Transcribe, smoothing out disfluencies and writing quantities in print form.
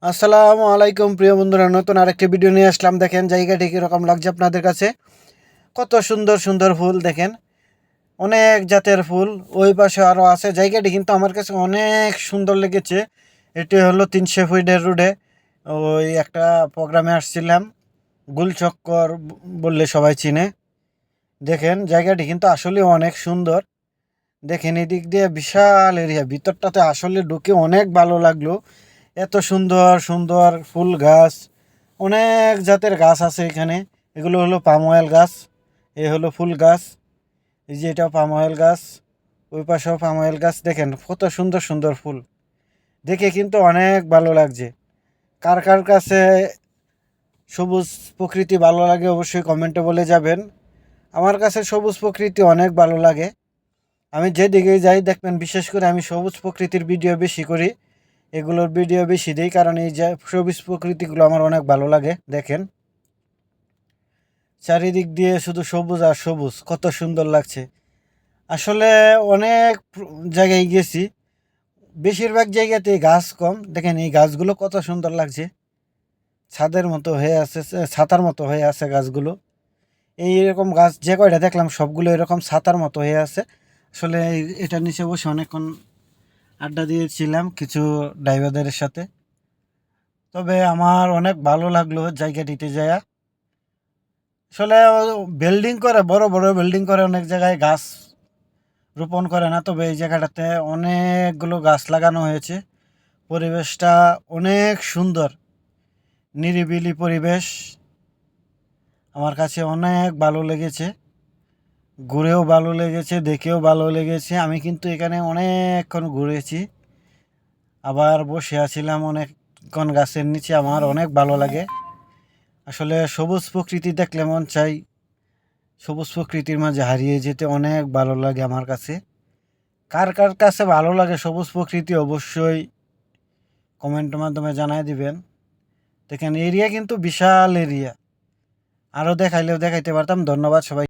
আসসালামু আলাইকুম প্রিয় বন্ধুরা, নতুন আরেকটি ভিডিও নিয়ে আসলাম। দেখেন জায়গাটি কীরকম লাগছে আপনাদের কাছে। কত সুন্দর সুন্দর ফুল দেখেন, অনেক জাতের ফুল। ওই পাশে আরও আছে। জায়গাটি কিন্তু আমার কাছে অনেক সুন্দর লেগেছে। এটি হলো 300 ফিটের রোডে। ওই একটা প্রোগ্রামে আসছিলাম, গুলচক্কর বললে সবাই চিনে। দেখেন জায়গাটি কিন্তু আসলে অনেক সুন্দর। দেখেন এদিক দিয়ে বিশাল এরিয়া, ভিতরটাতে আসলে ঢুকে অনেক ভালো লাগলো। এত সুন্দর সুন্দর ফুল গাছ, অনেক জাতের গাছ আছে এখানে। এগুলো হলো পাম অয়েল গাছ, এ হলো ফুল গাছ। এই যে এটা পাম অয়েল গাছ, ওই পাশেও পাম অয়েল গাছ। দেখেন কত সুন্দর সুন্দর ফুল, দেখে কিন্তু অনেক ভালো লাগছে। কার কার কাছে সবুজ প্রকৃতি ভালো লাগে অবশ্যই কমেন্টে বলে যাবেন। আমার কাছে সবুজ প্রকৃতি অনেক ভালো লাগে। আমি যেদিকেই যাই দেখবেন, বিশেষ করে আমি সবুজ প্রকৃতির ভিডিও বেশি করি, এগুলোর ভিডিও বেশি দিই, কারণ এই যে সবুজ প্রকৃতিগুলো আমার অনেক ভালো লাগে। দেখেন চারিদিক দিয়ে শুধু সবুজ আর সবুজ, কত সুন্দর লাগছে। আসলে অনেক জায়গায় গেছি, বেশিরভাগ জায়গাতেই গাছ কম। দেখেন এই গাছগুলো কত সুন্দর লাগছে, ছাদের মতো হয়ে আছে, ছাতার মতো হয়ে আছে গাছগুলো। এইরকম গাছ যে কয়টা দেখলাম সবগুলো এরকম ছাতার মতো হয়ে আছে। আসলে এটার নিচে বসে অনেকক্ষণ আড্ডা দিয়েছিলাম কিছু ড্রাইভারদের সাথে। তবে আমার অনেক ভালো লাগলো জায়গাটিতে যায়। আসলে বিল্ডিং করে, বড় বড় বিল্ডিং করে, অনেক জায়গায় গাছ রোপণ করে না। তবে এই জায়গাটাতে অনেকগুলো গাছ লাগানো হয়েছে। পরিবেশটা অনেক সুন্দর, নিরিবিলি পরিবেশ। আমার কাছে অনেক ভালো লেগেছে, ঘুরেও ভালো লেগেছে, দেখেও ভালো লেগেছে। আমি কিন্তু এখানে অনেকক্ষণ ঘুরেছি, আবার বসে আছিলাম অনেকক্ষণ গাছের নিচে। আমার অনেক ভালো লাগে। আসলে সবুজ প্রকৃতি দেখলে মন চাই সবুজ প্রকৃতির মাঝে হারিয়ে যেতে, অনেক ভালো লাগে আমার কাছে। কার কার কাছে ভালো লাগে সবুজ প্রকৃতি অবশ্যই কমেন্টের মাধ্যমে জানাই দিবেন। দেখেন এরিয়া কিন্তু বিশাল এরিয়া, আরও দেখাইলেও দেখাইতে পারতাম। ধন্যবাদ সবাই।